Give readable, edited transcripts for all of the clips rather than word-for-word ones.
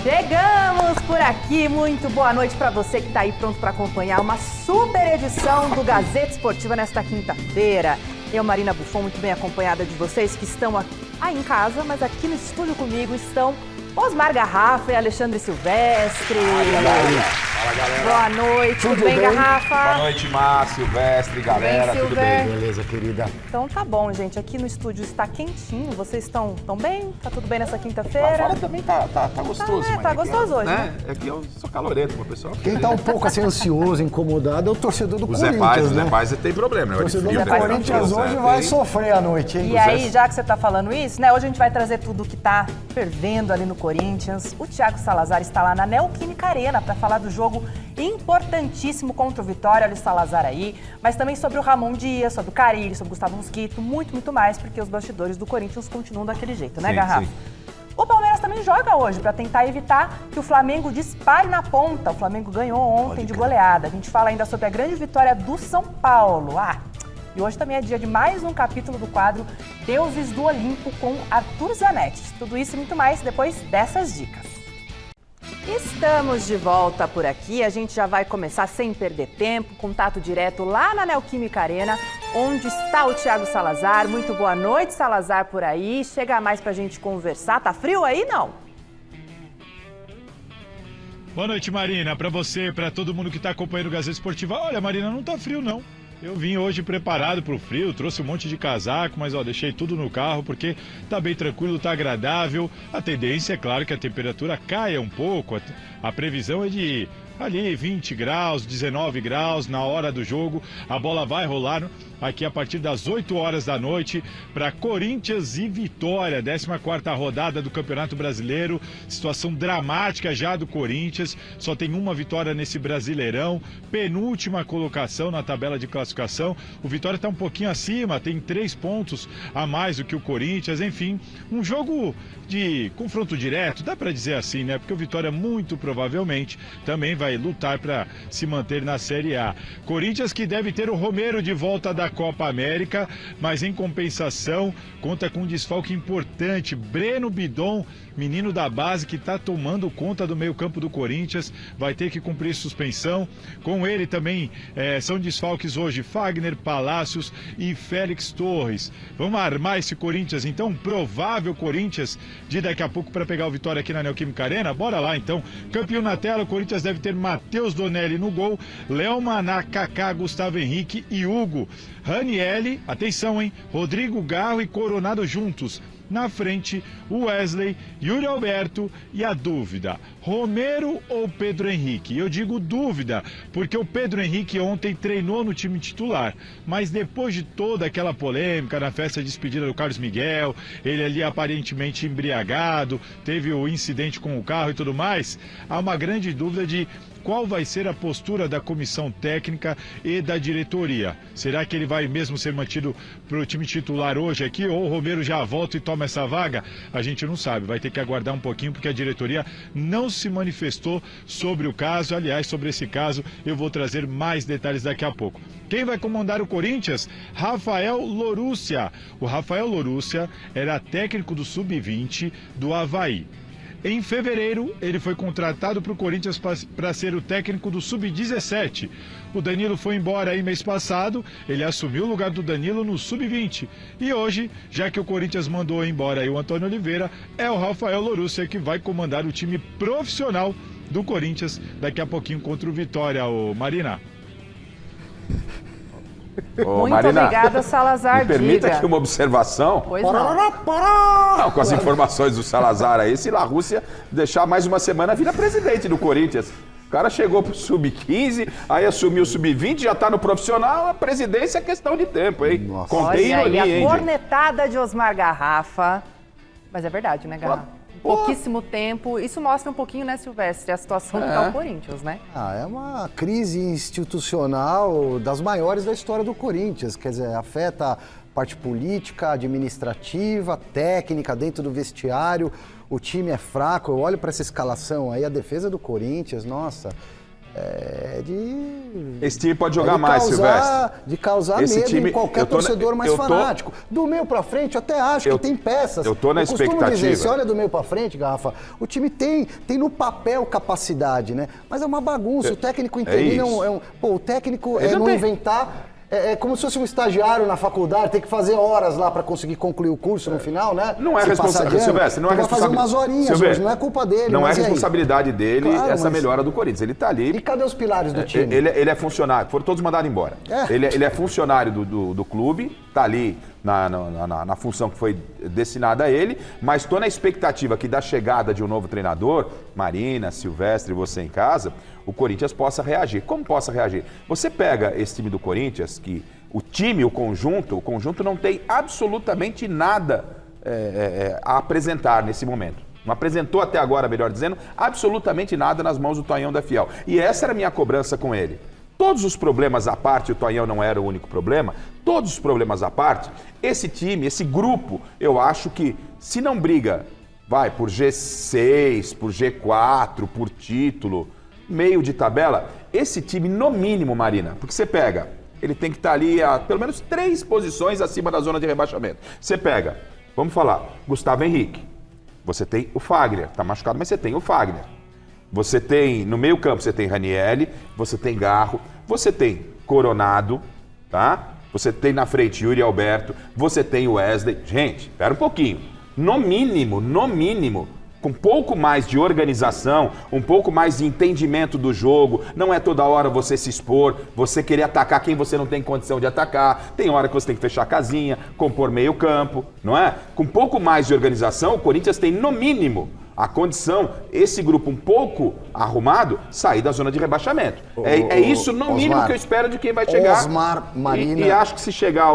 Chegamos por aqui, muito boa noite para você que está aí pronto para acompanhar uma super edição do Gazeta Esportiva nesta quinta-feira. Eu, Marina Buffon, muito bem acompanhada de vocês que estão aí em casa, mas aqui no estúdio comigo estão Osmar Garrafa e Alexandre Silvestre. Fala, galera. Boa noite, tudo bem, Garrafa? Boa noite, Márcio, Silvestre, galera, tudo bem? Beleza, querida. Então tá bom, gente, aqui no estúdio está quentinho, vocês estão bem? Tá tudo bem nessa quinta-feira? Lá fora também tá gostoso, Tá, mas tá aqui gostoso hoje, né? Aqui eu sou calorento, meu pessoal. Quem tá um pouco assim ansioso, incomodado é o torcedor do O Corinthians, Zé Paz, né? o Zé Paz tem problema, O né? torcedor Zé do Paz Corinthians hoje vai sofrer à noite, hein? E aí, já que você tá falando isso, né? Hoje a gente vai trazer tudo que tá fervendo ali no Corinthians. O Thiago Salazar está lá na Neoquímica Arena para falar do jogo importantíssimo contra o Vitória. Olha o Salazar aí. Mas também sobre o Ramon Dias, sobre o Carille, sobre o Gustavo Mosquito, muito mais, porque os bastidores do Corinthians continuam daquele jeito, né, Garrafa? Sim. O Palmeiras também joga hoje para tentar evitar que o Flamengo dispare na ponta. O Flamengo ganhou ontem de goleada. A gente fala ainda sobre a grande vitória do São Paulo. E hoje também é dia de mais um capítulo do quadro Deuses do Olimpo com Arthur Zanetti. Tudo isso e muito mais depois dessas dicas. Estamos de volta por aqui, a gente já vai começar sem perder tempo, contato direto lá na Neoquímica Arena, onde está o Thiago Salazar. Muito boa noite, Salazar, por aí. Chega mais pra gente conversar. Tá frio aí, não? Boa noite, Marina. Para você, para todo mundo que está acompanhando o Gazeta Esportiva. Olha, Marina, não tá frio, não. Eu vim hoje preparado para o frio, trouxe um monte de casaco, mas deixei tudo no carro porque tá bem tranquilo, tá agradável. A tendência é claro que a temperatura caia um pouco, a previsão é de ali 20 graus, 19 graus na hora do jogo. A bola vai rolar aqui a partir das 8 horas da noite para Corinthians e Vitória, 14ª rodada do Campeonato Brasileiro. Situação dramática já do Corinthians, só tem uma vitória nesse Brasileirão, penúltima colocação na tabela de classificação. O Vitória está um pouquinho acima, tem 3 pontos a mais do que o Corinthians. Enfim, um jogo de confronto direto, dá para dizer assim, né? Porque o Vitória muito provavelmente também vai lutar para se manter na Série A. Corinthians que deve ter o Romero de volta da Copa América, mas em compensação conta com um desfalque importante. Breno Bidon, menino da base que está tomando conta do meio-campo do Corinthians, vai ter que cumprir suspensão. Com ele também são desfalques hoje Fagner, Palácios e Félix Torres. Vamos armar esse Corinthians, então, provável Corinthians de daqui a pouco para pegar o Vitória aqui na Neoquímica Arena? Bora lá, então. Campeão na tela, o Corinthians deve ter Matheus Donelli no gol, Léo Maná, Kaká, Gustavo Henrique e Hugo. Ranielli, atenção, hein? Rodrigo Garro e Coronado juntos. Na frente, o Wesley, Yuri Alberto e a dúvida, Romero ou Pedro Henrique? Eu digo dúvida, porque o Pedro Henrique ontem treinou no time titular, mas depois de toda aquela polêmica na festa de despedida do Carlos Miguel, ele ali aparentemente embriagado, teve o incidente com o carro e tudo mais, há uma grande dúvida de qual vai ser a postura da comissão técnica e da diretoria. Será que ele vai mesmo ser mantido para o time titular hoje aqui, ou o Romero já volta e toma essa vaga? A gente não sabe, vai ter que aguardar um pouquinho, porque a diretoria não se manifestou sobre o caso. Aliás, sobre esse caso eu vou trazer mais detalhes daqui a pouco. Quem vai comandar o Corinthians? Rafael Lorúcia. O Rafael Lorúcia era técnico do Sub-20 do Avaí. Em fevereiro, ele foi contratado para o Corinthians para ser o técnico do Sub-17. O Danilo foi embora aí mês passado, ele assumiu o lugar do Danilo no Sub-20. E hoje, já que o Corinthians mandou embora aí o Antônio Oliveira, é o Rafael Lorúcia que vai comandar o time profissional do Corinthians daqui a pouquinho contra o Vitória, Marina. Muito Marina, obrigada, Salazar. me permita diga. aqui uma observação. Pois não. Não, com as informações do Salazar aí, se La Rússia deixar mais uma semana, vira presidente do Corinthians. O cara chegou pro Sub-15, aí assumiu o Sub-20, já tá no profissional, a presidência é questão de tempo, hein? Nossa. Contei Olha aí, ironia, hein? a cornetada de Osmar Garrafa. Mas é verdade, né, Garrafa? Pouquíssimo tempo. Isso mostra um pouquinho, né, Silvestre, a situação que tá o Corinthians, né? É uma crise institucional das maiores da história do Corinthians. Quer dizer, afeta a parte política, administrativa, técnica, dentro do vestiário. O time é fraco. Eu olho para essa escalação aí, a defesa do Corinthians, nossa, Esse time pode jogar mais, Silvestre. De causar Esse medo time, em qualquer torcedor mais fanático. Do meio pra frente, eu até acho que tem peças. Eu tô na expectativa. Dizer, você olha do meio pra frente, Garrafa, o time tem no papel capacidade, né? Mas é uma bagunça. O técnico interino o técnico não inventar. É como se fosse um estagiário na faculdade, tem que fazer horas lá para conseguir concluir o curso no final, né? Não é responsabilidade, Silvestre, não é responsabilidade. Vai fazer umas horinhas hoje, não é culpa dele. Não é responsabilidade dele essa melhora do Corinthians. Ele tá ali. E cadê os pilares do time? Ele é funcionário, foram todos mandados embora. Ele é funcionário do clube, tá ali na função que foi destinada a ele, mas estou na expectativa que da chegada de um novo treinador, Marina, Silvestre, você em casa, o Corinthians possa reagir. Como possa reagir? Você pega esse time do Corinthians, que o conjunto não tem absolutamente nada a apresentar nesse momento. Não apresentou até agora, melhor dizendo, absolutamente nada nas mãos do Tonhão da Fiel. E essa era a minha cobrança com ele. Todos os problemas à parte, o Tonhão não era o único problema, todos os problemas à parte, esse time, esse grupo, eu acho que se não briga, por G6, por G4, por título, meio de tabela, esse time, no mínimo, Marina, porque você pega, ele tem que estar ali a pelo menos 3 posições acima da zona de rebaixamento. Você pega, vamos falar, Gustavo Henrique, você tem o Fagner, tá machucado, mas você tem o Fagner. Você tem, no meio campo, você tem Ranieri, você tem Garro, você tem Coronado, tá? Você tem na frente Yuri Alberto, você tem o Wesley. Gente, espera um pouquinho. No mínimo, com um pouco mais de organização, um pouco mais de entendimento do jogo, não é toda hora você se expor, você querer atacar quem você não tem condição de atacar, tem hora que você tem que fechar a casinha, compor meio campo, não é? Com um pouco mais de organização, o Corinthians tem, no mínimo, a condição, esse grupo um pouco arrumado, sair da zona de rebaixamento. É isso, no mínimo, que eu espero de quem vai chegar. Osmar, Marina... E acho que se chegar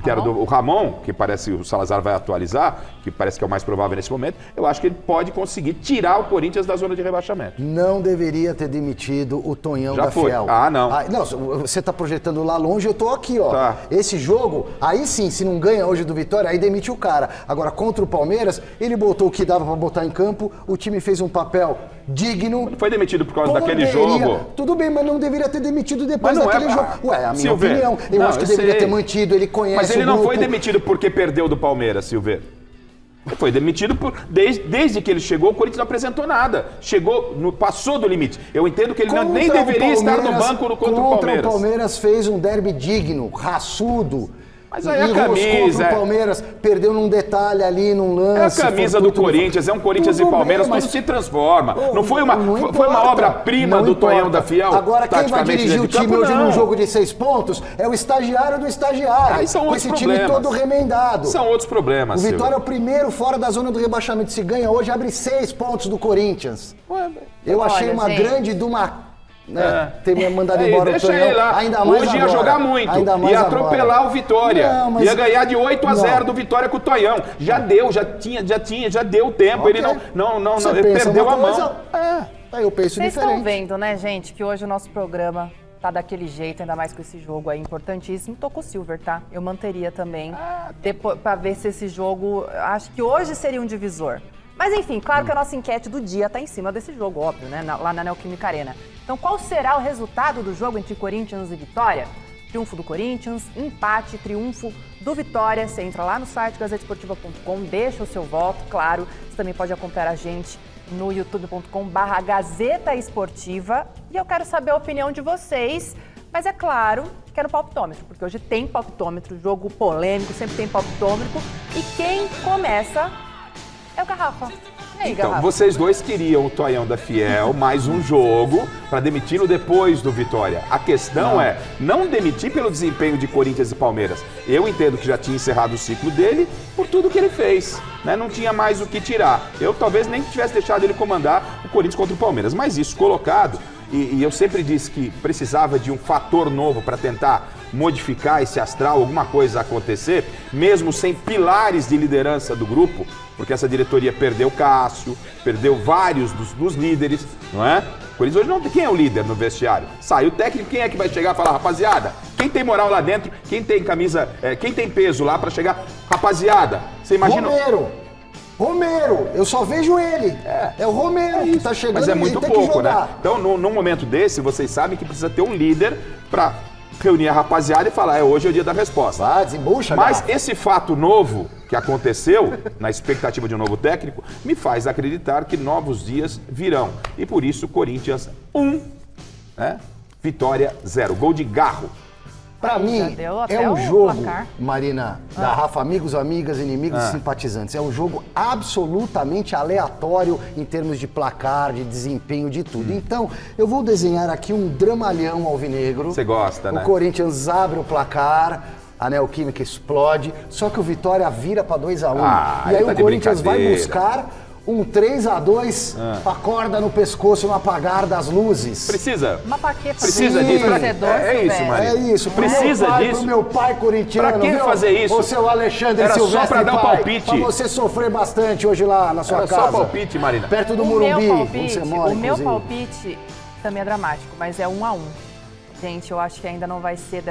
que era o Ramon, que parece o Salazar vai atualizar, que parece que é o mais provável nesse momento, eu acho que ele pode conseguir tirar o Corinthians da zona de rebaixamento. Não deveria ter demitido o Tonhão da foi. Fiel. Não. Não, você tá projetando lá longe, eu tô aqui, ó. Tá. Esse jogo, aí sim, se não ganha hoje do Vitória, aí demite o cara. Agora, contra o Palmeiras, ele botou o que dava pra botar em campo, o time fez um papel digno. Foi demitido por causa daquele jogo. Tudo bem, mas não deveria ter demitido depois daquele jogo. Ué, a minha opinião. Eu acho que deveria ter mantido, ele conhece Mas ele o não grupo. foi demitido porque perdeu do Palmeiras, Silveira. Ele foi demitido desde que ele chegou, o Corinthians não apresentou nada. Passou do limite. Eu entendo que ele nem deveria estar no banco contra o Palmeiras. Contra o Palmeiras fez um derby digno, raçudo. Mas aí a camisa... Contra o Palmeiras, perdeu num detalhe ali, num lance. É a camisa do Corinthians, é um Corinthians e Palmeiras, tudo se transforma. Não foi uma obra-prima do Tonhão da Fiel? Agora, quem vai dirigir o time hoje num jogo de 6 pontos é o estagiário do estagiário. Aí são outros problemas. Time todo remendado. São outros problemas, O Vitória é o primeiro fora da zona do rebaixamento. Se ganha hoje, abre 6 pontos do Corinthians. Eu achei uma grande de uma... ter me mandado embora o Tonhão, ainda mais hoje agora. Ia jogar muito, ia atropelar o Vitória, ia ganhar de 8-0 do Vitória com o Tonhão. Já deu o tempo, ele ele perdeu a mão. Aí eu penso Vocês diferente. estão vendo, né, gente, que hoje o nosso programa tá daquele jeito, ainda mais com esse jogo aí importantíssimo. Tô com o Silver, tá? Eu manteria também, pra ver se esse jogo, acho que hoje seria um divisor. Mas enfim, claro que a nossa enquete do dia tá em cima desse jogo, óbvio, né? Lá na Neoquímica Arena. Então, qual será o resultado do jogo entre Corinthians e Vitória? Triunfo do Corinthians, empate, triunfo do Vitória. Você entra lá no site gazetesportiva.com, deixa o seu voto, claro. Você também pode acompanhar a gente no youtube.com/Gazeta Esportiva. E eu quero saber a opinião de vocês. Mas é claro, quero palpitômetro, porque hoje tem palpitômetro, jogo polêmico, sempre tem palpitômetro. E quem começa é o Garrafa. E aí, Então, Garrafa? vocês dois queriam o Tonhão da Fiel, mais um jogo, para demiti-lo depois do Vitória. A questão é não demitir pelo desempenho de Corinthians e Palmeiras. Eu entendo que já tinha encerrado o ciclo dele por tudo que ele fez, né? Não tinha mais o que tirar. Eu talvez nem tivesse deixado ele comandar o Corinthians contra o Palmeiras. Mas isso colocado, e eu sempre disse que precisava de um fator novo para tentar modificar esse astral, alguma coisa acontecer, mesmo sem pilares de liderança do grupo, porque essa diretoria perdeu Cássio, perdeu vários dos líderes, não é? O Corinthians hoje não tem. Quem é o líder no vestiário? Sai o técnico, quem é que vai chegar e falar, rapaziada, quem tem moral lá dentro, quem tem camisa, quem tem peso lá para chegar, rapaziada, você imagina... Romero! Romero, eu só vejo ele. É o Romero que tá chegando. Mas é muito e tem que pouco, né? jogar. Então, num momento desse, vocês sabem que precisa ter um líder para reunir a rapaziada e falar, hoje é o dia da resposta. Vai, desembucha, Mas garrafa. esse fato novo que aconteceu, na expectativa de um novo técnico, me faz acreditar que novos dias virão. E por isso, Corinthians 1, né? Vitória 0. Gol de Garro. Pra mim, Já deu até é um o jogo, placar. Marina, garrafa, amigos, amigas, inimigos e simpatizantes. É um jogo absolutamente aleatório em termos de placar, de desempenho, de tudo. Então, eu vou desenhar aqui um dramalhão alvinegro. Você gosta, né? O Corinthians abre o placar, a Neoquímica explode, só que o Vitória vira pra 2-1. Ah, e aí tá o de Corinthians vai brincadeira. buscar um 3-2 com a corda no pescoço no apagar das luzes. Precisa. Mas pra que fazer Precisa isso, disso. torcedor, É isso, Silvestre? Maria. É isso, pro Precisa meu pai, disso? Pro meu pai corintiano, Pra que viu? fazer isso? O seu Alexandre Era só Silvestre pra dar um pai, palpite. Pra você sofrer bastante hoje lá na sua Era casa. só palpite, Marina. Perto do O Morumbi, meu onde palpite, você mora, o meu inclusive. palpite também é dramático, mas é 1-1. Gente, eu acho que ainda não vai ser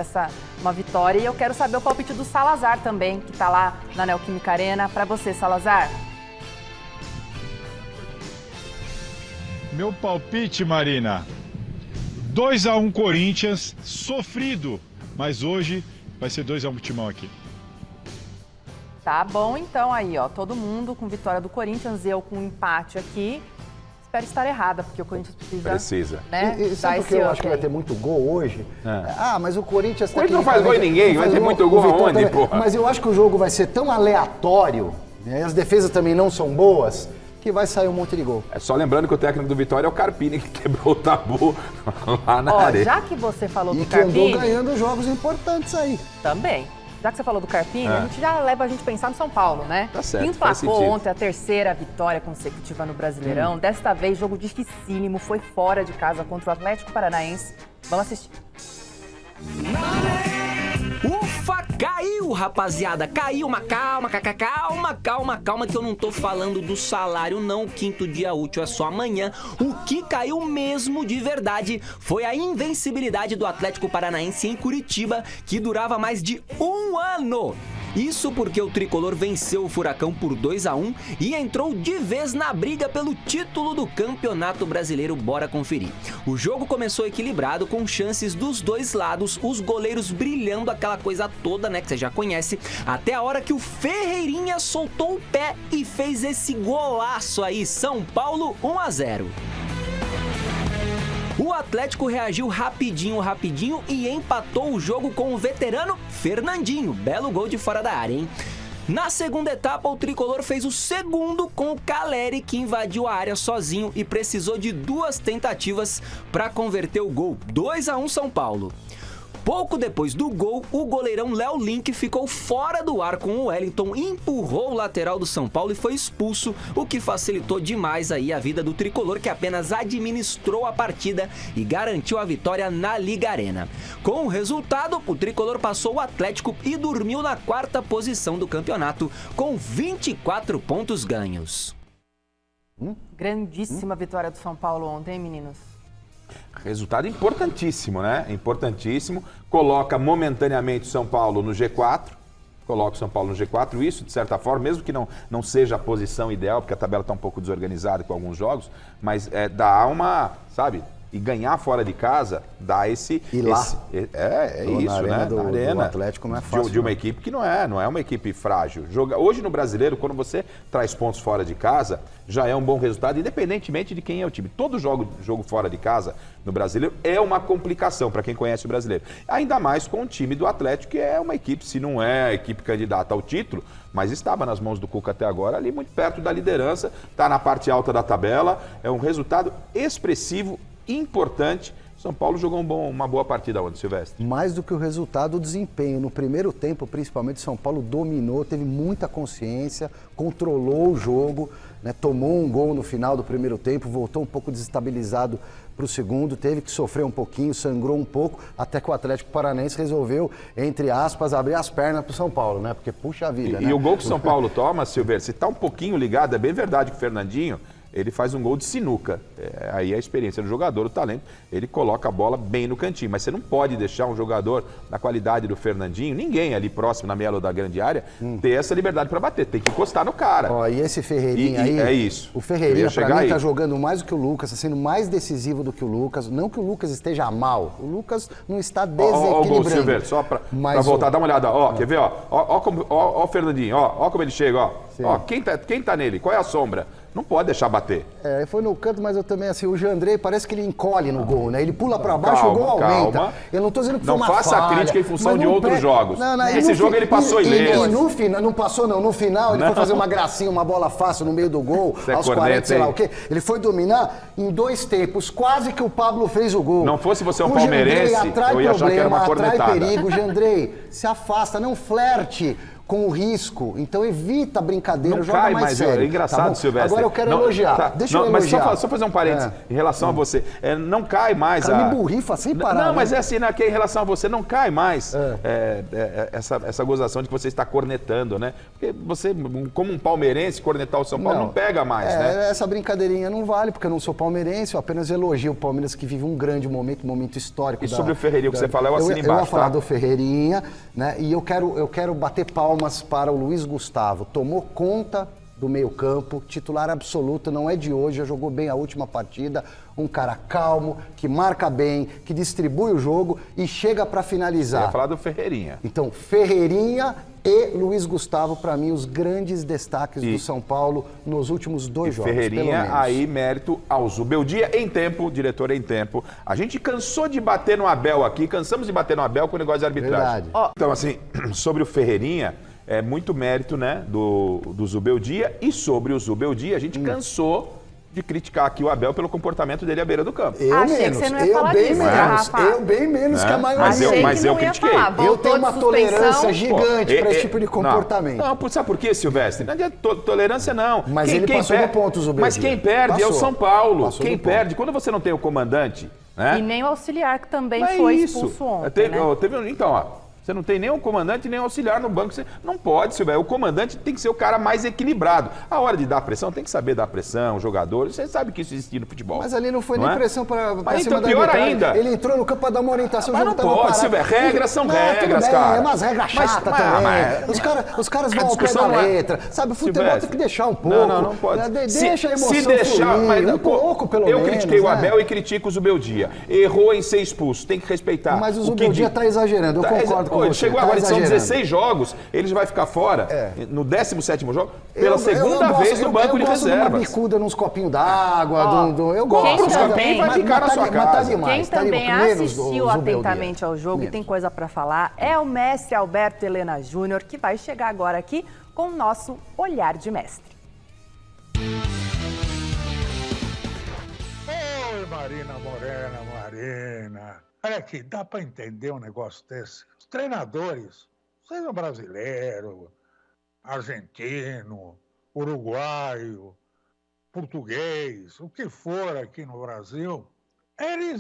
uma vitória. E eu quero saber o palpite do Salazar também, que tá lá na Neoquímica Arena. Pra você, Salazar. Meu palpite, Marina. 2-1 Corinthians, sofrido. Mas hoje vai ser 2-1 pro Timão aqui. Tá bom, então aí, ó. Todo mundo com vitória do Corinthians, eu com empate aqui. Espero estar errada, porque o Corinthians precisa. Né, E dar sabe por que esse eu up acho que vai aí. ter muito gol hoje? Mas o Corinthians... O Corinthians não faz gol em ninguém, vai ter muito gol aonde, porra? Mas eu acho que o jogo vai ser tão aleatório, né, as defesas também não são boas, que vai sair um monte de gol. É só lembrando que o técnico do Vitória é o Carpini, que quebrou o tabu lá na Ó, areia. já que você falou E do que andou Carpini, ganhando jogos importantes aí. também. Já que você falou do Carpini, a gente já leva a gente a pensar no São Paulo, né? Tá certo, Que faz emplacou sentido. ontem a terceira vitória consecutiva no Brasileirão. Desta vez, jogo dificílimo, foi fora de casa contra o Atlético Paranaense. Vamos assistir. Ufa, caiu, rapaziada, caiu, mas calma, que eu não tô falando do salário não, o quinto dia útil é só amanhã. O que caiu mesmo de verdade foi a invencibilidade do Atlético Paranaense em Curitiba, que durava mais de um ano. Isso porque o tricolor venceu o Furacão por 2-1 e entrou de vez na briga pelo título do Campeonato Brasileiro. Bora conferir. O jogo começou equilibrado, com chances dos dois lados, os goleiros brilhando, aquela coisa toda, né, que você já conhece, até a hora que o Ferreirinha soltou o pé e fez esse golaço aí. São Paulo 1-0. O Atlético reagiu rapidinho e empatou o jogo com o veterano Fernandinho. Belo gol de fora da área, hein? Na segunda etapa, o tricolor fez o segundo com o Caleri, que invadiu a área sozinho e precisou de 2 tentativas para converter o gol. 2-1 São Paulo. Pouco depois do gol, o goleirão Léo Link ficou fora do ar com o Wellington, empurrou o lateral do São Paulo e foi expulso, o que facilitou demais aí a vida do tricolor, que apenas administrou a partida e garantiu a vitória na Liga Arena. Com o resultado, o tricolor passou o Atlético e dormiu na 4ª posição do campeonato, com 24 pontos ganhos. Grandíssima vitória do São Paulo ontem, hein, meninos? Resultado importantíssimo, né? Importantíssimo. Coloca momentaneamente o São Paulo no G4. Coloca o São Paulo no G4. Isso, de certa forma, mesmo que não seja a posição ideal, porque a tabela está um pouco desorganizada com alguns jogos, mas dá uma, sabe? E ganhar fora de casa dá esse... E lá. É isso, na arena né? do Atlético não é fácil. De uma equipe que não é uma equipe frágil. Hoje no Brasileiro, quando você traz pontos fora de casa, já é um bom resultado, independentemente de quem é o time. Todo jogo fora de casa no Brasileiro é uma complicação para quem conhece o Brasileiro. Ainda mais com o time do Atlético, que é uma equipe, se não é a equipe candidata ao título, mas estava nas mãos do Cuca até agora, ali muito perto da liderança, está na parte alta da tabela, é um resultado expressivo, importante. São Paulo jogou uma boa partida ontem, Silvestre. Mais do que o resultado, o desempenho. No primeiro tempo, principalmente, São Paulo dominou, teve muita consciência, controlou o jogo, né, tomou um gol no final do primeiro tempo, voltou um pouco desestabilizado para o segundo, teve que sofrer um pouquinho, sangrou um pouco, até que o Atlético Paranaense resolveu, entre aspas, abrir as pernas para o São Paulo, né? Porque puxa a vida, né? E o gol que o São Paulo toma, Silvestre, se está um pouquinho ligado, é bem verdade que o Fernandinho ele faz um gol de sinuca. Aí a experiência do jogador, o talento, ele coloca a bola bem no cantinho. Mas você não pode deixar um jogador da qualidade do Fernandinho, ninguém ali próximo na meia lua da grande área, ter essa liberdade para bater. Tem que encostar no cara. Ó, e esse Ferreirinha aí... É isso. O Ferreirinha, pra mim, aí. tá jogando mais do que o Lucas, tá sendo mais decisivo do que o Lucas. Não que o Lucas esteja mal. O Lucas não está desequilibrando. Ó o gol, Silvério, só pra voltar, dá uma olhada. Ó, quer ver? Ó o Fernandinho, ó como ele chega, ó. Ó, quem tá nele? Qual é a sombra? Não pode deixar bater. Foi no canto, mas eu também, assim, o Jandrei parece que ele encolhe no gol, né? Ele pula pra baixo, o gol aumenta. Calma. Eu não tô dizendo que foi uma falha. Não faça a crítica em função de outros jogos. Nesse jogo ele passou ileso. E no final, não passou não, no final ele foi fazer uma gracinha, uma bola fácil no meio do gol, aos 40, sei lá o quê. Ele foi dominar em 2 tempos, quase que o Pablo fez o gol. Não fosse você um palmeirense, eu ia achar que era uma cornetada. Atrai perigo, Jandrei, se afasta, não flerte com o risco, então evita a brincadeira, joga mais sério. É engraçado, Silvestre. Agora eu quero elogiar, deixa eu elogiar. Mas só fazer um parênteses em relação a você. Não cai mais me burrifa sem parar. Não, mas é assim, né, que em relação a você, não cai mais essa gozação de que você está cornetando, né? Porque você, como um palmeirense, cornetar o São Paulo não pega mais, né? Essa brincadeirinha não vale, porque eu não sou palmeirense, eu apenas elogio o Palmeiras que vive um grande momento, um momento histórico. E sobre o Ferreirinha, o que você fala, eu assino embaixo, eu ia falar do Ferreirinha, né? E eu quero bater palmas para o Luiz Gustavo. Tomou conta do meio-campo, titular absoluto, não é de hoje, já jogou bem a última partida. Um cara calmo, que marca bem, que distribui o jogo e chega para finalizar. Eu ia falar do Ferreirinha. Então, Ferreirinha e Luiz Gustavo, para mim, os grandes destaques do São Paulo nos últimos 2 jogos. Ferreirinha, aí mérito ao Zubeldia em tempo, diretor em tempo. A gente cansou de bater no Abel aqui, cansamos de bater no Abel com o negócio de arbitragem. Verdade. Então, assim, sobre o Ferreirinha, é muito mérito, né, do Zubeldia. E sobre o Zubeldia, a gente cansou de criticar aqui o Abel pelo comportamento dele à beira do campo. Achei que você não ia falar disso, Rafa. Eu bem menos que a maioria. Mas eu critiquei. Eu tenho uma tolerância gigante para esse tipo de comportamento. Não, sabe por quê, Silvestre? Não adianta tolerância, não. Mas ele passou no ponto, Zubeldia. Mas quem perde é o São Paulo. Quem perde, quando você não tem o comandante... Né? E nem o auxiliar, que também foi expulso ontem, né? Então, ó... Você não tem nem o comandante nem o auxiliar no banco. Você não pode, Silvério. O comandante tem que ser o cara mais equilibrado. A hora de dar pressão, tem que saber dar pressão, o jogador. Você sabe que isso existe no futebol. Mas ali não foi nem pressão para cima da pior ainda. Ele entrou no campo para dar uma orientação. Mas não pode, Silvério. Regras são regras, cara. É umas regras chatas também. Os caras vão ao pé da letra. Sabe, o futebol tem que deixar um pouco. Não pode. Deixa a emoção se deixar, fluir, um pouco, pelo menos. Eu critiquei o Abel e critico o Zubeldia. Errou em ser expulso. Tem que respeitar. Mas o Zubeldia está exagerando. Eu concordo com você. Ele chegou agora, são 16 jogos, ele vai ficar fora no 17º jogo pela segunda vez no banco de reservas. Eu gosto de uma bicuda nos copinhos d'água, eu gosto. Os copinhos vai ficar na sua casa. Quem também assistiu atentamente ao jogo e tem coisa para falar é o mestre Alberto Helena Júnior, que vai chegar agora aqui com o nosso Olhar de Mestre. Oi, Marina Morena, Marina. Olha aqui, dá para entender um negócio desse? Os treinadores, seja brasileiro, argentino, uruguaio, português, o que for aqui no Brasil, eles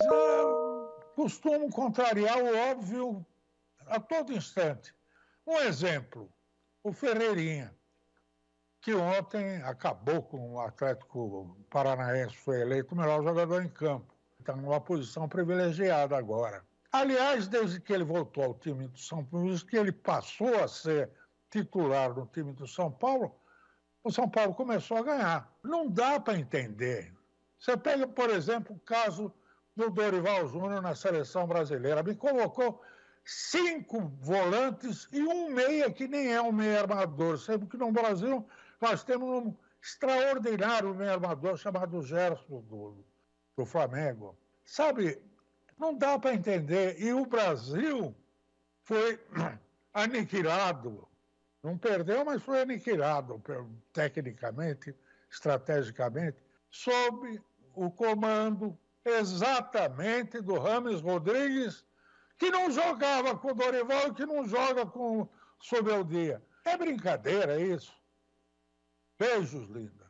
costumam contrariar o óbvio a todo instante. Um exemplo, o Ferreirinha, que ontem acabou com o Atlético Paranaense, foi eleito o melhor jogador em campo. Está numa posição privilegiada agora. Aliás, desde que ele voltou ao time do São Paulo, desde que ele passou a ser titular no time do São Paulo, o São Paulo começou a ganhar. Não dá para entender. Você pega, por exemplo, o caso do Dorival Júnior na seleção brasileira. Me colocou 5 volantes e um meia que nem é um meia armador. Sendo que no Brasil nós temos um extraordinário meia armador chamado Gerson do Flamengo. Sabe, não dá para entender. E o Brasil foi aniquilado. Não perdeu, mas foi aniquilado tecnicamente, estrategicamente, sob o comando exatamente do Rames Rodrigues, que não jogava com o Dorival e que não joga com o Zubeldia. É brincadeira isso. Beijos, linda.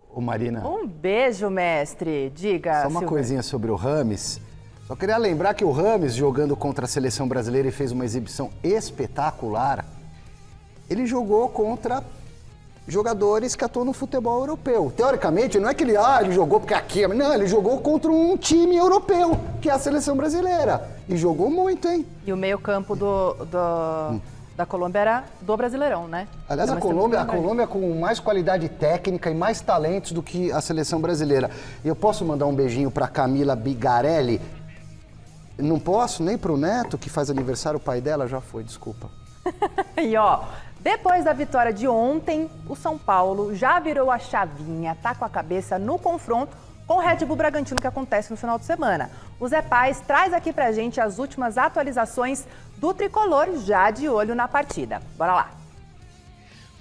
Ô Marina. Um beijo, mestre. Diga, só uma coisinha sobre o Rames. Só queria lembrar que o Rames, jogando contra a seleção brasileira e fez uma exibição espetacular, ele jogou contra jogadores que atuam no futebol europeu. Teoricamente, não é que ele jogou porque aqui... Não, ele jogou contra um time europeu, que é a seleção brasileira. E jogou muito, hein? E o meio-campo da Colômbia era do Brasileirão, né? Aliás, a Colômbia com mais qualidade técnica e mais talentos do que a seleção brasileira. E eu posso mandar um beijinho para Camila Bigarelli? Não posso, nem para o neto, que faz aniversário, o pai dela já foi, desculpa. E ó, depois da vitória de ontem, o São Paulo já virou a chavinha, tá com a cabeça no confronto com o Red Bull Bragantino que acontece no final de semana. O Zé Paz traz aqui pra gente as últimas atualizações do tricolor já de olho na partida. Bora lá!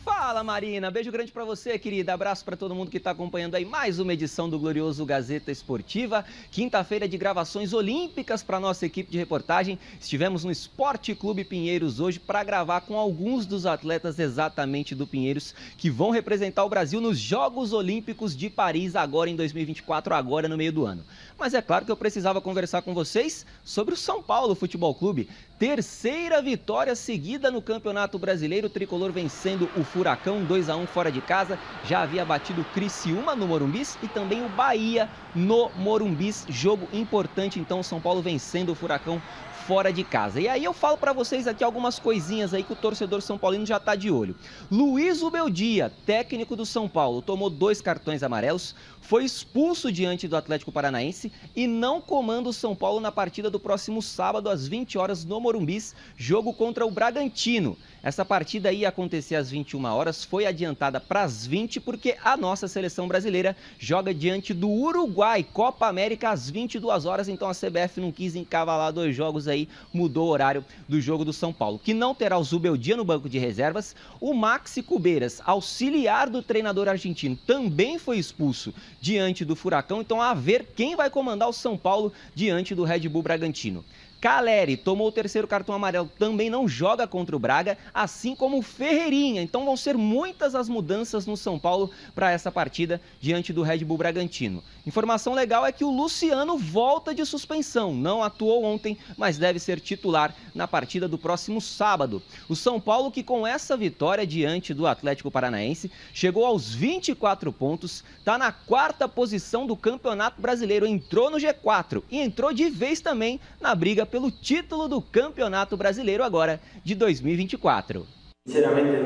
Fala, Marina. Beijo grande pra você, querida. Abraço pra todo mundo que tá acompanhando aí mais uma edição do glorioso Gazeta Esportiva. Quinta-feira de gravações olímpicas pra nossa equipe de reportagem. Estivemos no Esporte Clube Pinheiros hoje para gravar com alguns dos atletas exatamente do Pinheiros que vão representar o Brasil nos Jogos Olímpicos de Paris agora em 2024, agora no meio do ano. Mas é claro que eu precisava conversar com vocês sobre o São Paulo Futebol Clube. Terceira vitória seguida no Campeonato Brasileiro, o tricolor vencendo o Furacão 2-1 fora de casa. Já havia batido o Criciúma no Morumbis e também o Bahia no Morumbis. Jogo importante, então, o São Paulo vencendo o Furacão fora de casa. E aí eu falo pra vocês aqui algumas coisinhas aí que o torcedor são paulino já tá de olho. Luiz Ubeldia, técnico do São Paulo, tomou 2 cartões amarelos, foi expulso diante do Atlético Paranaense e não comanda o São Paulo na partida do próximo sábado às 20 horas no Morumbis, jogo contra o Bragantino. Essa partida ia acontecer às 21 horas, foi adiantada para as 20 porque a nossa seleção brasileira joga diante do Uruguai, Copa América às 22 horas, então a CBF não quis encavalar 2 jogos aí, mudou o horário do jogo do São Paulo, que não terá o Zubeldia no banco de reservas. O Maxi Cubeiras, auxiliar do treinador argentino, também foi expulso diante do Furacão, então a ver quem vai comandar o São Paulo diante do Red Bull Bragantino. Caleri tomou o 3º cartão amarelo, também não joga contra o Braga, assim como o Ferreirinha. Então vão ser muitas as mudanças no São Paulo para essa partida diante do Red Bull Bragantino. Informação legal é que o Luciano volta de suspensão, não atuou ontem, mas deve ser titular na partida do próximo sábado. O São Paulo, que com essa vitória diante do Atlético Paranaense, chegou aos 24 pontos, está na 4ª posição do Campeonato Brasileiro, entrou no G4 e entrou de vez também na briga pelo título do Campeonato Brasileiro agora de 2024. Sinceramente,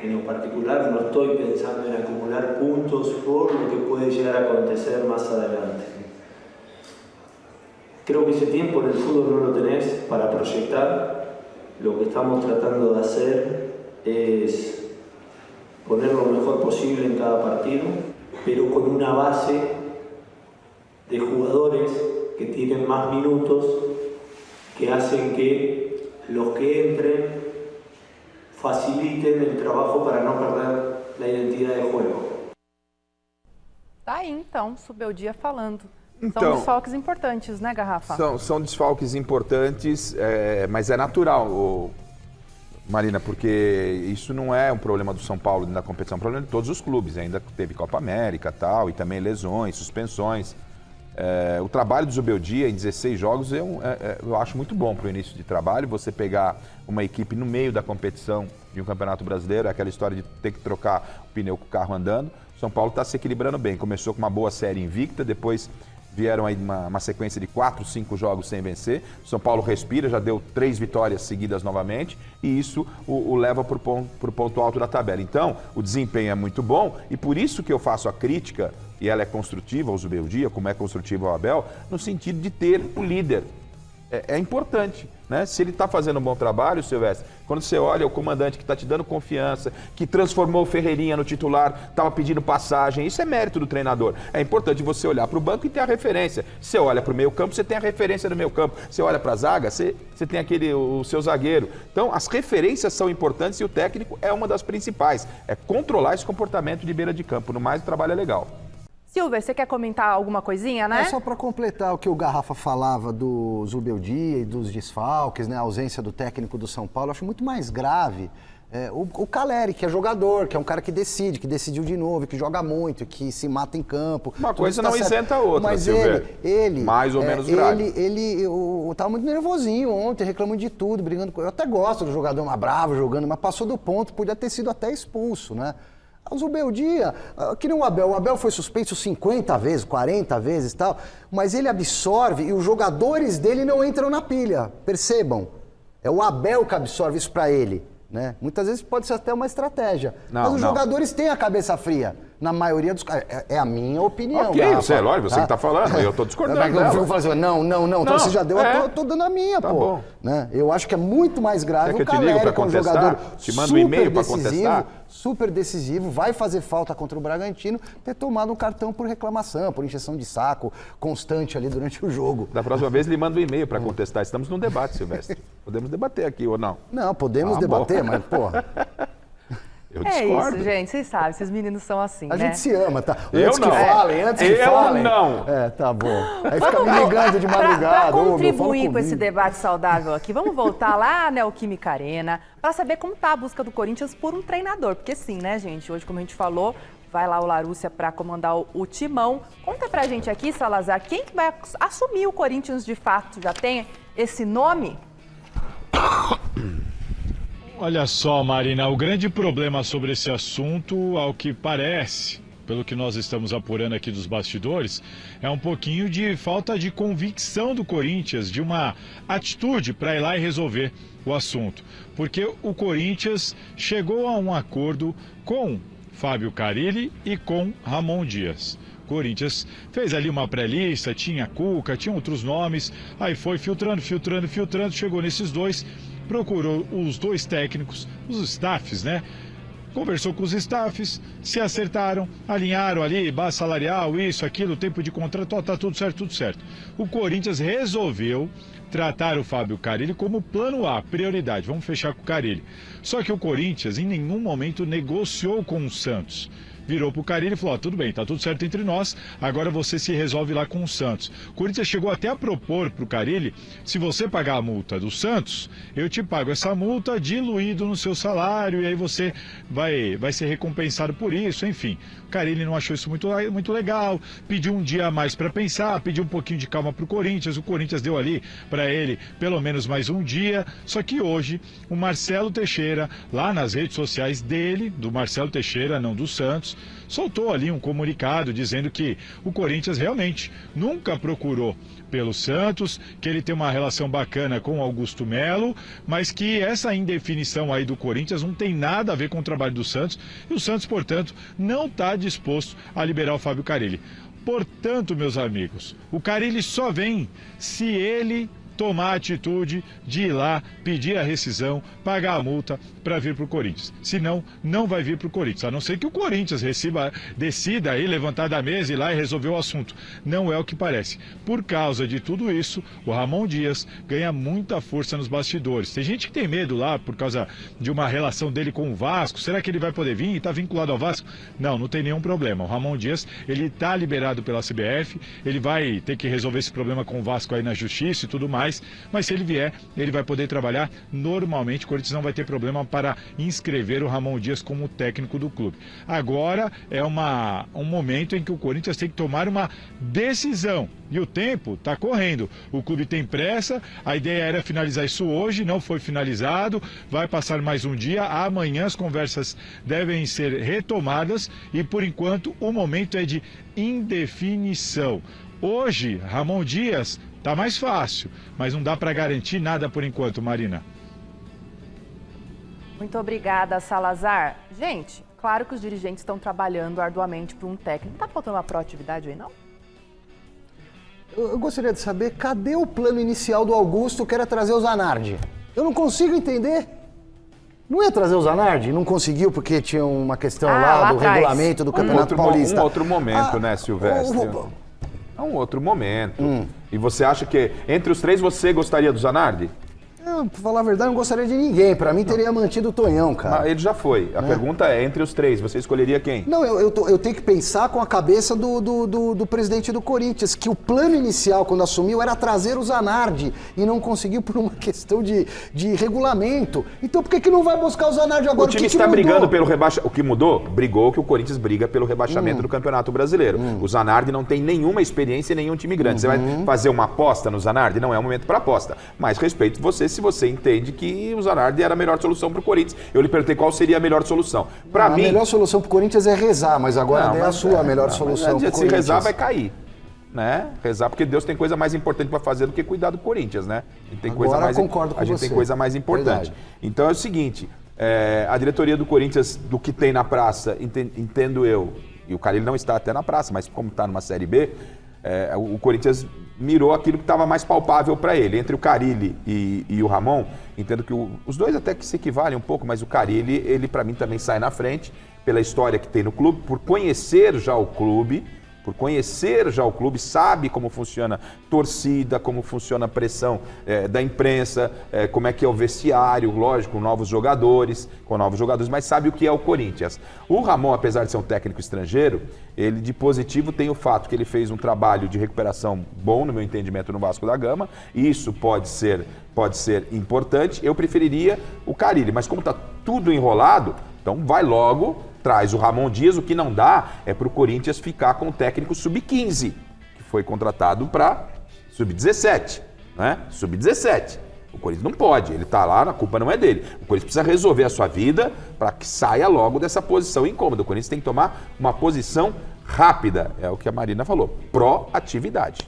en lo particular, no estoy pensando en acumular puntos por lo que puede llegar a acontecer más adelante. Creo que ese tiempo en el fútbol no lo tenés para proyectar. Lo que estamos tratando de hacer es poner lo mejor posible en cada partido, pero con una base de jugadores que tienen más minutos, que hacen que los que entren faciliten el trabajo para no perder la identidad de juego. Tá aí então, Zubeldia falando. Então, são desfalques importantes, né, Garrafa? São desfalques importantes, mas é natural, Marina, porque isso não é um problema do São Paulo na competição, é um problema de todos os clubes. Ainda teve Copa América tal, e também lesões, suspensões. O trabalho do Zubeldia em 16 jogos eu acho muito bom para o início de trabalho. Você pegar uma equipe no meio da competição de um campeonato brasileiro, é aquela história de ter que trocar o pneu com o carro andando. O São Paulo está se equilibrando bem. Começou com uma boa série invicta, depois vieram aí uma sequência de 4, 5 jogos sem vencer. O São Paulo respira, já deu 3 vitórias seguidas novamente e isso o leva para o ponto alto da tabela. Então, o desempenho é muito bom e por isso que eu faço a crítica, e ela é construtiva ao Zubeldia, como é construtiva ao Abel, no sentido de ter o líder. É importante, né? Se ele está fazendo um bom trabalho, Silvestre, quando você olha o comandante que está te dando confiança, que transformou o Ferreirinha no titular, estava pedindo passagem, isso é mérito do treinador. É importante você olhar para o banco e ter a referência. Você olha para o meio campo, você tem a referência do meio campo. Você olha para a zaga, você tem o seu zagueiro. Então, as referências são importantes e o técnico é uma das principais. É controlar esse comportamento de beira de campo. No mais, o trabalho é legal. Silver, você quer comentar alguma coisinha, né? É só para completar o que o Garrafa falava do Zubeldia e dos desfalques, né? A ausência do técnico do São Paulo, eu acho muito mais grave o Caleri, que é jogador, que é um cara que decidiu de novo, que joga muito, que se mata em campo. Uma coisa não isenta a outra, mas Silver. ele mais ou menos grave. Eu tava muito nervosinho ontem, reclamando de tudo, brigando com... Eu até gosto do jogador mais bravo jogando, mas passou do ponto, podia ter sido até expulso, né? Mas o Beldia, que nem o Abel foi suspenso 50 vezes, 40 vezes e tal, mas ele absorve e os jogadores dele não entram na pilha, percebam. É o Abel que absorve isso pra ele, né? Muitas vezes pode ser até uma estratégia, mas os jogadores têm a cabeça fria. Na maioria dos casos. É a minha opinião. Ok, você, lógico, você que tá falando, eu tô discordando dela. Eu fico falando assim, não, então você já deu, eu tô dando a minha, tá pô. Bom. Né? Eu acho que é muito mais grave o Caleri, que é um jogador te manda um e-mail para contestar? Super decisivo, vai fazer falta contra o Bragantino, ter tomado um cartão por reclamação, por encheção de saco constante ali durante o jogo. Da próxima vez ele manda um e-mail para contestar. Estamos num debate, Silvestre. Podemos debater aqui ou não? Não, podemos debater, mas, porra... Eu discordo. Isso, gente, vocês sabem, esses meninos são assim, A né? gente se ama, tá? Antes que falem. Não. Tá bom. Aí fica me ligando de madrugada. Para contribuir com esse debate saudável aqui, vamos voltar lá na Neoquímica Arena para saber como tá a busca do Corinthians por um treinador. Porque sim, né, gente? Hoje, como a gente falou, vai lá o Larúcia para comandar o timão. Conta pra gente aqui, Salazar, quem que vai assumir o Corinthians de fato? Já tem esse nome? Olha só, Marina, o grande problema sobre esse assunto, ao que parece, pelo que nós estamos apurando aqui dos bastidores, é um pouquinho de falta de convicção do Corinthians, de uma atitude para ir lá e resolver o assunto. Porque o Corinthians chegou a um acordo com Fábio Carille e com Ramon Dias. O Corinthians fez ali uma pré-lista, tinha Cuca, tinha outros nomes, aí foi filtrando, chegou nesses dois, procurou os dois técnicos, os staffs, né? Conversou com os staffs, se acertaram, alinharam ali, base salarial, isso, aquilo, tempo de contrato, tá tudo certo. O Corinthians resolveu tratar o Fábio Carille como plano A, prioridade, vamos fechar com o Carille. Só que o Corinthians em nenhum momento negociou com o Santos. Virou pro Carille e falou, tudo bem, tá tudo certo entre nós, agora você se resolve lá com o Santos. O Corinthians chegou até a propor pro Carille, se você pagar a multa do Santos, eu te pago essa multa diluído no seu salário e aí você vai ser recompensado por isso, enfim. O Carille não achou isso muito legal, pediu um dia a mais para pensar, pediu um pouquinho de calma pro Corinthians, o Corinthians deu ali para ele pelo menos mais um dia, só que hoje o Marcelo Teixeira, lá nas redes sociais dele, do Marcelo Teixeira, não do Santos, soltou ali um comunicado dizendo que o Corinthians realmente nunca procurou pelo Santos, que ele tem uma relação bacana com o Augusto Melo, mas que essa indefinição aí do Corinthians não tem nada a ver com o trabalho do Santos, e o Santos, portanto, não está disposto a liberar o Fábio Carille. Portanto, meus amigos, o Carille só vem se ele tomar a atitude de ir lá, pedir a rescisão, pagar a multa para vir para o Corinthians. Senão, não vai vir para o Corinthians. A não ser que o Corinthians decida aí levantar da mesa e ir lá e resolver o assunto. Não é o que parece. Por causa de tudo isso, o Ramon Dias ganha muita força nos bastidores. Tem gente que tem medo lá por causa de uma relação dele com o Vasco. Será que ele vai poder vir e está vinculado ao Vasco? Não tem nenhum problema. O Ramon Dias, ele está liberado pela CBF, ele vai ter que resolver esse problema com o Vasco aí na justiça e tudo mais. Mas se ele vier, ele vai poder trabalhar normalmente. O Corinthians não vai ter problema para inscrever o Ramon Dias como técnico do clube. Agora é um momento em que o Corinthians tem que tomar uma decisão. E o tempo está correndo. O clube tem pressa, a ideia era finalizar isso hoje, não foi finalizado, vai passar mais um dia, amanhã as conversas devem ser retomadas e por enquanto o momento é de indefinição. Hoje, Ramon Dias tá mais fácil, mas não dá para garantir nada por enquanto, Marina. Muito obrigada, Salazar. Gente, claro que os dirigentes estão trabalhando arduamente para um técnico. Não tá faltando uma proatividade aí, não? Eu gostaria de saber, cadê o plano inicial do Augusto que era trazer o Zanardi? Eu não consigo entender. Não ia trazer o Zanardi? Não conseguiu porque tinha uma questão lá do atrás. Regulamento do Campeonato Paulista. Um outro momento, né, Silvestre? É um outro momento. E você acha que, entre os três, você gostaria do Zanardi? Pra falar a verdade, não gostaria de ninguém. Pra mim, teria mantido o Tonhão, cara. Mas ele já foi. A pergunta é, entre os três, você escolheria quem? Não, eu tenho que pensar com a cabeça do presidente do Corinthians, que o plano inicial, quando assumiu, era trazer o Zanardi e não conseguiu por uma questão de regulamento. Então por que não vai buscar o Zanardi agora? O time está brigando pelo rebaixamento. O que mudou? Brigou que o Corinthians briga pelo rebaixamento do Campeonato Brasileiro. O Zanardi não tem nenhuma experiência em nenhum time grande. Você vai fazer uma aposta no Zanardi? Não é o momento para aposta. Mas respeito você se você entende que o Zanardi era a melhor solução para o Corinthians. Eu lhe perguntei qual seria a melhor solução. Para mim... A melhor solução para o Corinthians é rezar, mas agora não é a sua melhor solução para o Corinthians. Se rezar, vai cair. Né? Rezar, porque Deus tem coisa mais importante para fazer do que cuidar do Corinthians, né? A gente tem coisa mais importante. Então é o seguinte, a diretoria do Corinthians, do que tem na praça, entendo eu, e o Carille não está até na praça, mas como está numa Série B, o Corinthians mirou aquilo que estava mais palpável para ele. Entre o Carille e o Ramon, entendo que os dois até que se equivalem um pouco, mas o Carille, ele para mim também sai na frente, pela história que tem no clube, por conhecer já o clube, sabe como funciona torcida, como funciona a pressão da imprensa, como é que é o vestiário, lógico, com novos jogadores, mas sabe o que é o Corinthians. O Ramon, apesar de ser um técnico estrangeiro, ele de positivo tem o fato que ele fez um trabalho de recuperação bom, no meu entendimento, no Vasco da Gama, e isso pode ser importante. Eu preferiria o Carille, mas como está tudo enrolado, então vai logo, traz o Ramon Dias. O que não dá é para o Corinthians ficar com o técnico sub-15, que foi contratado para sub-17, né? Sub-17. O Corinthians não pode, ele está lá, a culpa não é dele. O Corinthians precisa resolver a sua vida para que saia logo dessa posição incômoda. O Corinthians tem que tomar uma posição rápida, é o que a Marina falou, proatividade.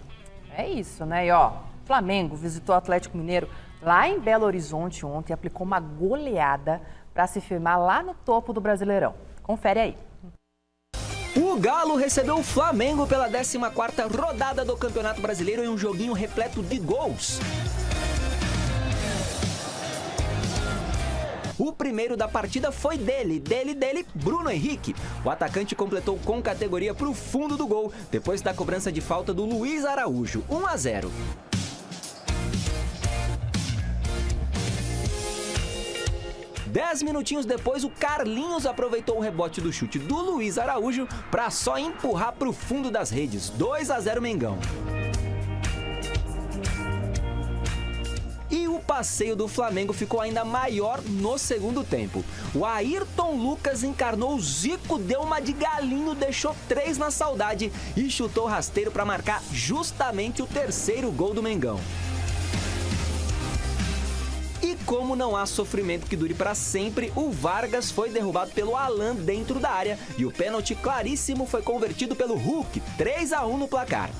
É isso, né? E ó, Flamengo visitou o Atlético Mineiro lá em Belo Horizonte ontem e aplicou uma goleada para se firmar lá no topo do Brasileirão. Confere aí. O Galo recebeu o Flamengo pela 14ª rodada do Campeonato Brasileiro em um joguinho repleto de gols. O primeiro da partida foi dele, Bruno Henrique. O atacante completou com categoria para o fundo do gol, depois da cobrança de falta do Luiz Araújo, 1-0. Dez minutinhos depois, o Carlinhos aproveitou o rebote do chute do Luiz Araújo para só empurrar para o fundo das redes, 2-0 Mengão. E o passeio do Flamengo ficou ainda maior no segundo tempo. O Ayrton Lucas encarnou o Zico, deu uma de galinho, deixou 3 na saudade e chutou rasteiro para marcar justamente o terceiro gol do Mengão. E como não há sofrimento que dure para sempre, o Vargas foi derrubado pelo Alan dentro da área e o pênalti claríssimo foi convertido pelo Hulk, 3-1 no placar.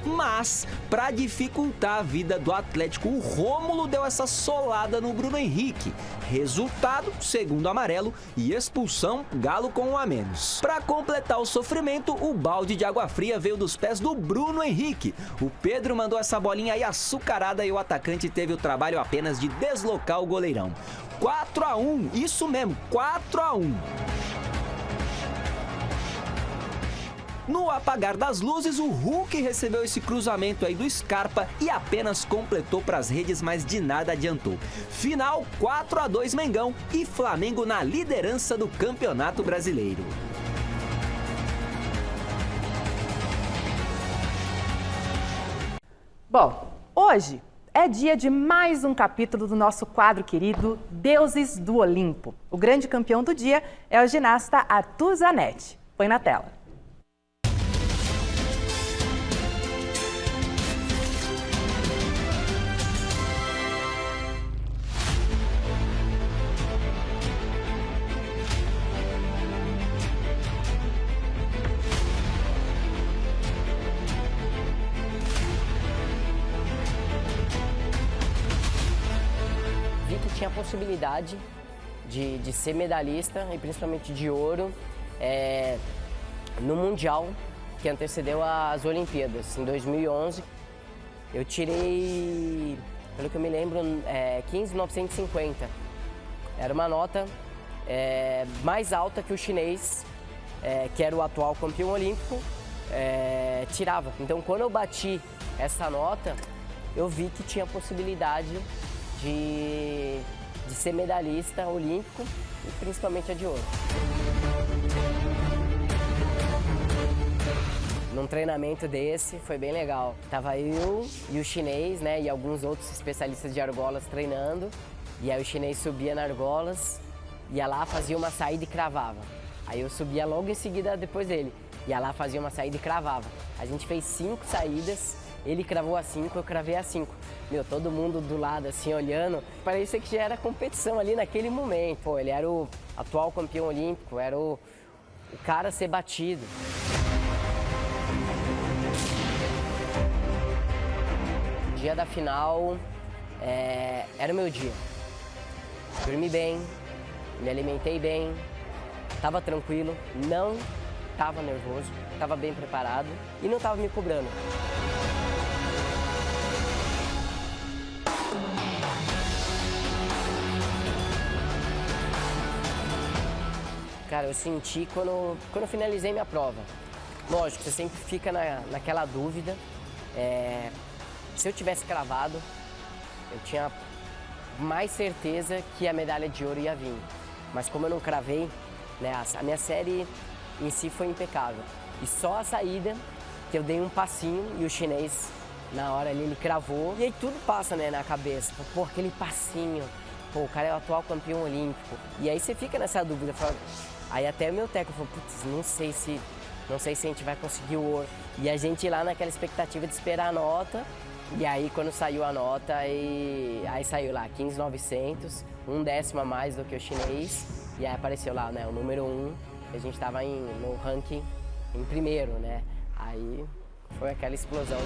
Mas, para dificultar a vida do Atlético, o Rômulo deu essa solada no Bruno Henrique. Resultado, segundo amarelo e expulsão, Galo com 1 a menos. Para completar o sofrimento, o balde de água fria veio dos pés do Bruno Henrique. O Pedro mandou essa bolinha aí açucarada e o atacante teve o trabalho apenas de deslocar o goleirão. 4-1, isso mesmo, 4-1. No apagar das luzes, o Hulk recebeu esse cruzamento aí do Scarpa e apenas completou para as redes, mas de nada adiantou. Final 4-2 Mengão e Flamengo na liderança do Campeonato Brasileiro. Bom, hoje é dia de mais um capítulo do nosso quadro querido Deuses do Olimpo. O grande campeão do dia é o ginasta Arthur Zanetti. Põe na tela. Tinha a possibilidade de ser medalhista e principalmente de ouro no Mundial que antecedeu as Olimpíadas. Em 2011 eu tirei, pelo que eu me lembro, 15.950. Era uma nota mais alta que o chinês, que era o atual campeão olímpico, tirava. Então quando eu bati essa nota, eu vi que tinha possibilidade de ser medalhista olímpico e principalmente a de ouro. Num treinamento desse foi bem legal. Tava eu e o chinês, né, e alguns outros especialistas de argolas treinando. E aí o chinês subia na argolas, ia lá, fazia uma saída e cravava. Aí eu subia logo em seguida depois dele. Ia lá, fazia uma saída e cravava. A gente fez 5 saídas, ele cravou a 5, eu cravei a 5. Meu, todo mundo do lado assim, olhando, parecia que já era competição ali naquele momento. Pô, ele era o atual campeão olímpico, era o cara a ser batido. O dia da final era o meu dia. Dormi bem, me alimentei bem, estava tranquilo, não estava nervoso, estava bem preparado e não estava me cobrando. Cara, eu senti quando eu finalizei minha prova. Lógico, você sempre fica naquela dúvida. Se eu tivesse cravado, eu tinha mais certeza que a medalha de ouro ia vir. Mas como eu não cravei, né, a minha série em si foi impecável. E só a saída, que eu dei um passinho e o chinês, na hora ali, ele cravou. E aí tudo passa, né, na cabeça. Pô, aquele passinho. Pô, o cara é o atual campeão olímpico. E aí você fica nessa dúvida. Aí até o meu técnico falou, putz, não sei se a gente vai conseguir o ouro. E a gente lá naquela expectativa de esperar a nota. E aí quando saiu a nota, aí saiu lá 15.900, 1 décimo a mais do que o chinês. E aí apareceu lá, né, o número 1. A gente estava no ranking em primeiro, né? Aí foi aquela explosão.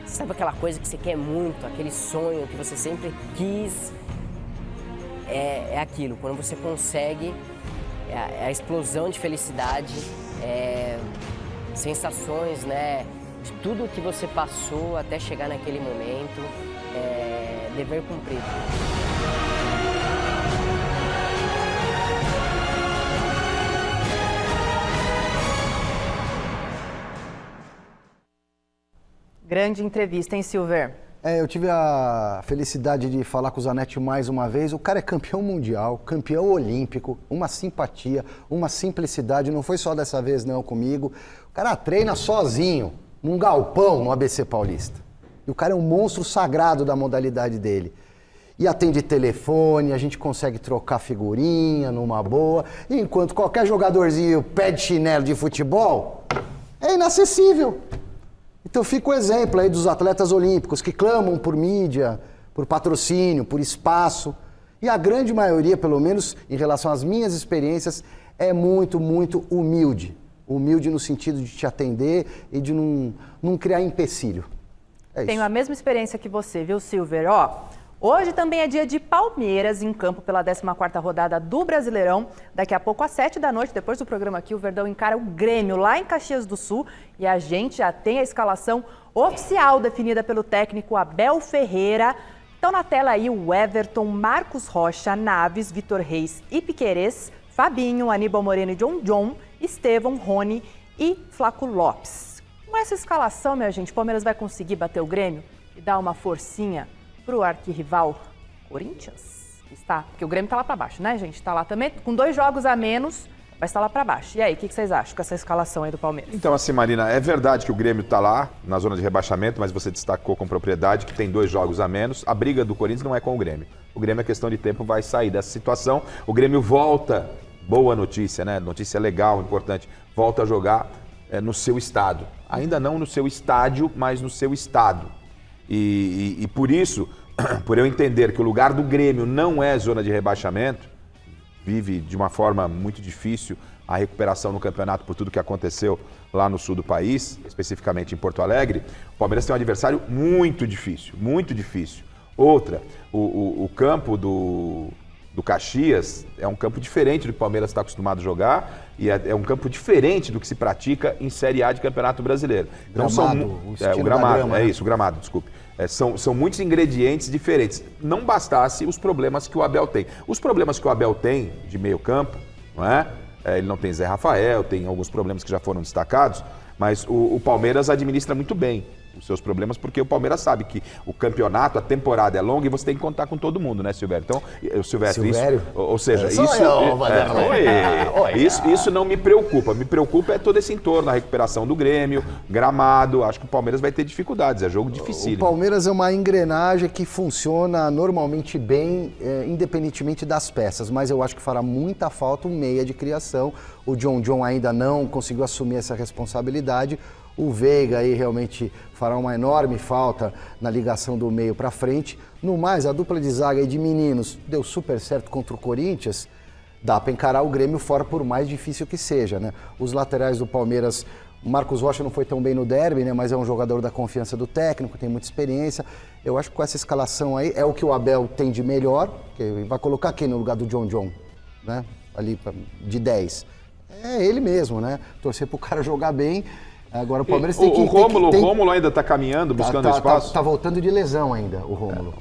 Sabe aquela coisa que você quer muito, aquele sonho que você sempre quis? É aquilo, quando você consegue, é a explosão de felicidade, sensações, né, de tudo que você passou até chegar naquele momento, dever cumprido. Grande entrevista, hein, Silver? Eu tive a felicidade de falar com o Zanetti mais uma vez. O cara é campeão mundial, campeão olímpico, uma simpatia, uma simplicidade. Não foi só dessa vez, não, comigo. O cara treina sozinho, num galpão no ABC Paulista. E o cara é um monstro sagrado da modalidade dele. E atende telefone, a gente consegue trocar figurinha numa boa. Enquanto qualquer jogadorzinho pede chinelo de futebol, é inacessível. Então fica o exemplo aí dos atletas olímpicos que clamam por mídia, por patrocínio, por espaço. E a grande maioria, pelo menos em relação às minhas experiências, é muito, muito humilde. Humilde no sentido de te atender e de não criar empecilho. É isso. Tenho a mesma experiência que você, viu, Silver? Hoje também é dia de Palmeiras em campo pela 14ª rodada do Brasileirão. Daqui a pouco, às 7 da noite, depois do programa aqui, o Verdão encara o Grêmio lá em Caxias do Sul. E a gente já tem a escalação oficial definida pelo técnico Abel Ferreira. Estão na tela aí o Everton, Marcos Rocha, Naves, Vitor Reis e Piquerez, Fabinho, Aníbal Moreno e John, Estevão, Rony e Flaco Lopes. Com essa escalação, minha gente, o Palmeiras vai conseguir bater o Grêmio e dar uma forcinha pro arquirrival Corinthians? Porque o Grêmio tá lá para baixo, né, gente? Tá lá também, com 2 jogos a menos, vai estar lá para baixo. E aí, o que vocês acham com essa escalação aí do Palmeiras? Então, assim, Marina, é verdade que o Grêmio tá lá, na zona de rebaixamento, mas você destacou com propriedade que tem 2 jogos a menos. A briga do Corinthians não é com o Grêmio. O Grêmio, é questão de tempo, vai sair dessa situação. O Grêmio volta, boa notícia, né? Notícia legal, importante, volta a jogar no seu estado. Ainda não no seu estádio, mas no seu estado. E por isso, por eu entender que o lugar do Grêmio não é zona de rebaixamento, vive de uma forma muito difícil a recuperação no campeonato por tudo que aconteceu lá no sul do país, especificamente em Porto Alegre, o Palmeiras tem um adversário muito difícil, muito difícil. Outra, o campo do Caxias é um campo diferente do que o Palmeiras está acostumado a jogar e é um campo diferente do que se pratica em Série A de Campeonato Brasileiro. Então, o gramado, o gramado, desculpe. São muitos ingredientes diferentes. Não bastasse os problemas que o Abel tem. Os problemas que o Abel tem de meio campo, não é? Ele não tem Zé Rafael, tem alguns problemas que já foram destacados, mas o Palmeiras administra muito bem. os seus problemas, porque o Palmeiras sabe que o campeonato, a temporada é longa e você tem que contar com todo mundo, né, Silvério? Então, Silvério? Ou seja, isso não me preocupa. Me preocupa é todo esse entorno, a recuperação do Grêmio, gramado. Acho que o Palmeiras vai ter dificuldades, é jogo difícil. O Palmeiras é uma engrenagem que funciona normalmente bem, independentemente das peças, mas eu acho que fará muita falta um meia de criação. O John ainda não conseguiu assumir essa responsabilidade. O Veiga aí realmente fará uma enorme falta na ligação do meio para frente. No mais, a dupla de zaga aí de meninos deu super certo contra o Corinthians. Dá para encarar o Grêmio fora, por mais difícil que seja, né? Os laterais do Palmeiras, o Marcos Rocha não foi tão bem no derby, né? Mas é um jogador da confiança do técnico, tem muita experiência. Eu acho que com essa escalação aí é o que o Abel tem de melhor. Vai colocar quem no lugar do John, né? Ali de 10. É ele mesmo, né? Torcer pro cara jogar bem. Agora o Palmeiras tem que... O Rômulo ainda está caminhando, buscando espaço? Tá voltando de lesão ainda, o Rômulo.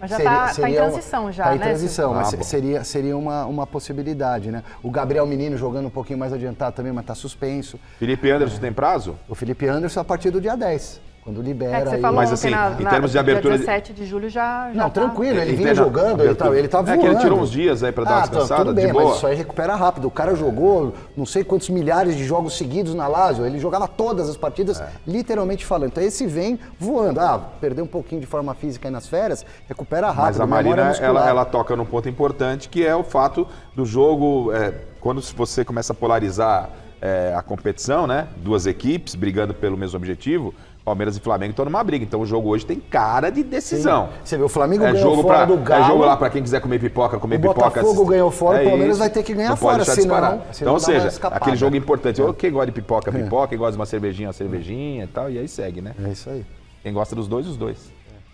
Mas já está em transição já, né? Está em transição, mas seria uma possibilidade, né? O Gabriel Menino jogando um pouquinho mais adiantado também, mas está suspenso. Felipe Anderson tem prazo? O Felipe Anderson a partir do dia 10. Quando libera. Você falou mas assim, em termos de abertura... Dia 17 de julho já não, tranquilo, ele vinha jogando, ele tá voando. É que ele tirou uns dias aí para dar uma descansada, tudo bem, de boa. mas isso aí recupera rápido. O cara jogou não sei quantos milhares de jogos seguidos na Lazio, ele jogava todas as partidas, literalmente falando. Então esse vem voando. Perdeu um pouquinho de forma física aí nas férias, recupera rápido. Mas a Marina, ela toca num ponto importante, que é o fato do jogo, quando você começa a polarizar a competição, né? Duas equipes brigando pelo mesmo objetivo, Palmeiras e Flamengo estão numa briga. Então o jogo hoje tem cara de decisão. Sim. Você vê, o Flamengo ganhou fora do Galo. É jogo lá para quem quiser comer pipoca, O Botafogo ganhou fora, o Palmeiras vai ter que ganhar fora, senão então, ou seja, aquele jogo importante. Quem gosta de pipoca, quem gosta de uma cervejinha e tal, e aí segue, né? É isso aí. Quem gosta dos dois, os dois.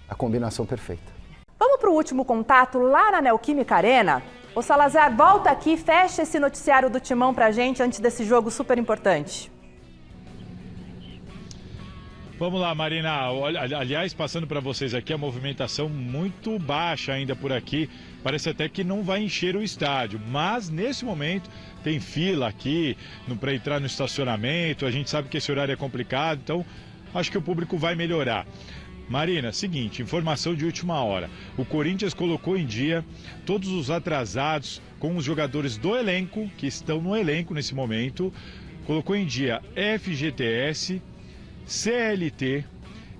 A combinação perfeita. Vamos para o último contato lá na Neoquímica Arena? Ô Salazar, volta aqui, fecha esse noticiário do Timão pra gente antes desse jogo super importante. Vamos lá, Marina. Aliás, passando para vocês aqui, a movimentação muito baixa ainda por aqui. Parece até que não vai encher o estádio. Mas, nesse momento, tem fila aqui para entrar no estacionamento. A gente sabe que esse horário é complicado, então acho que o público vai melhorar. Marina, seguinte, informação de última hora. O Corinthians colocou em dia todos os atrasados com os jogadores do elenco, que estão no elenco nesse momento. Colocou em dia FGTS, CLT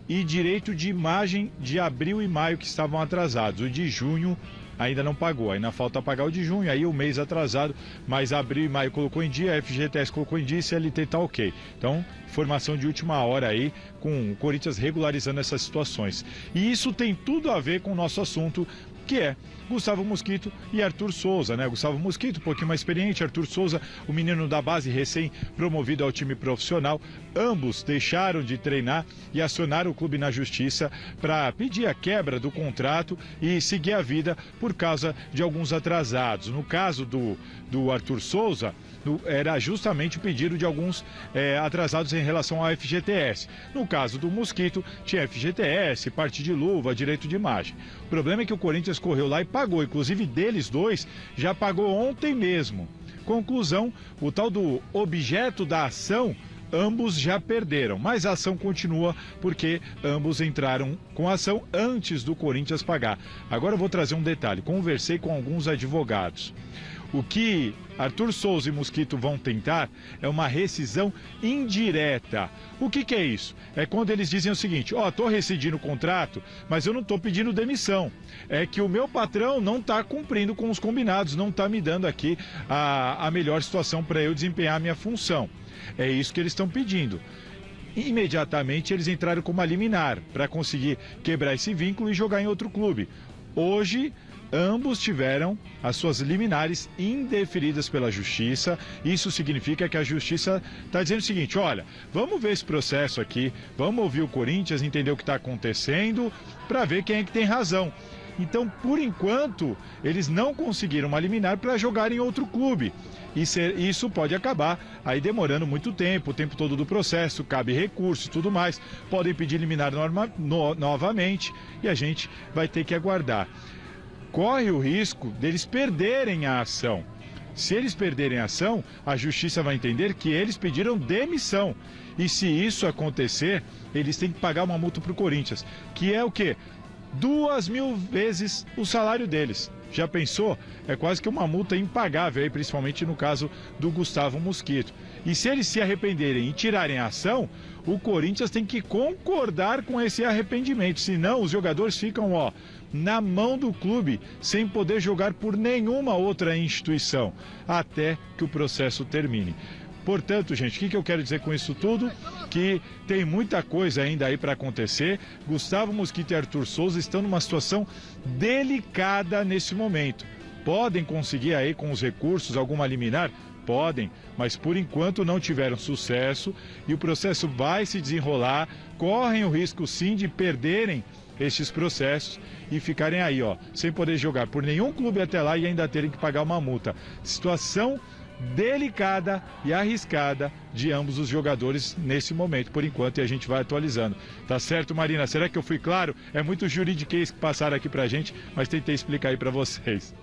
e direito de imagem de abril e maio que estavam atrasados. O de junho ainda não pagou, ainda falta pagar o de junho, aí o mês atrasado, mas abril e maio colocou em dia, FGTS colocou em dia e CLT tá ok. Então, informação de última hora aí, com o Corinthians regularizando essas situações. E isso tem tudo a ver com o nosso assunto, que é Gustavo Mosquito e Arthur Souza, né? Gustavo Mosquito, um pouquinho mais experiente, Arthur Souza, o menino da base recém-promovido ao time profissional. Ambos deixaram de treinar e acionaram o clube na justiça para pedir a quebra do contrato e seguir a vida por causa de alguns atrasados. No caso do Arthur Souza, era justamente o pedido de alguns atrasados em relação ao FGTS. No caso do Mosquito, tinha FGTS, parte de luva, direito de imagem. O problema é que o Corinthians correu lá e pagou, inclusive deles dois, já pagou ontem mesmo. Conclusão, o tal do objeto da ação, ambos já perderam, mas a ação continua porque ambos entraram com a ação antes do Corinthians pagar. Agora eu vou trazer um detalhe, conversei com alguns advogados. O que Arthur Souza e Mosquito vão tentar é uma rescisão indireta. O que é isso? É quando eles dizem o seguinte, tô rescindindo o contrato, mas eu não estou pedindo demissão. É que o meu patrão não está cumprindo com os combinados, não está me dando aqui a melhor situação para eu desempenhar a minha função. É isso que eles estão pedindo. Imediatamente eles entraram com uma liminar para conseguir quebrar esse vínculo e jogar em outro clube. Hoje, ambos tiveram as suas liminares indeferidas pela Justiça. Isso significa que a Justiça está dizendo o seguinte, olha, vamos ver esse processo aqui, vamos ouvir o Corinthians, entender o que está acontecendo, para ver quem é que tem razão. Então, por enquanto, eles não conseguiram uma liminar para jogar em outro clube. Isso pode acabar aí demorando muito tempo, o tempo todo do processo, cabe recurso e tudo mais. Podem pedir liminar novamente e a gente vai ter que aguardar. Corre o risco deles perderem a ação. Se eles perderem a ação, a justiça vai entender que eles pediram demissão. E se isso acontecer, eles têm que pagar uma multa para o Corinthians, que é o quê? 2.000 vezes o salário deles. Já pensou? É quase que uma multa impagável, aí, principalmente no caso do Gustavo Mosquito. E se eles se arrependerem e tirarem a ação, o Corinthians tem que concordar com esse arrependimento. Senão, os jogadores ficam, na mão do clube, sem poder jogar por nenhuma outra instituição, até que o processo termine. Portanto, gente, o que eu quero dizer com isso tudo? Que tem muita coisa ainda aí para acontecer. Gustavo Mosquito e Arthur Souza estão numa situação delicada nesse momento. Podem conseguir aí com os recursos alguma liminar? Podem, mas por enquanto não tiveram sucesso e o processo vai se desenrolar. Correm o risco sim de perderem estes processos e ficarem aí, sem poder jogar por nenhum clube até lá e ainda terem que pagar uma multa. Situação delicada e arriscada de ambos os jogadores nesse momento, por enquanto, e a gente vai atualizando. Tá certo, Marina? Será que eu fui claro? É muito juridiquês que passaram aqui pra gente, mas tentei explicar aí pra vocês.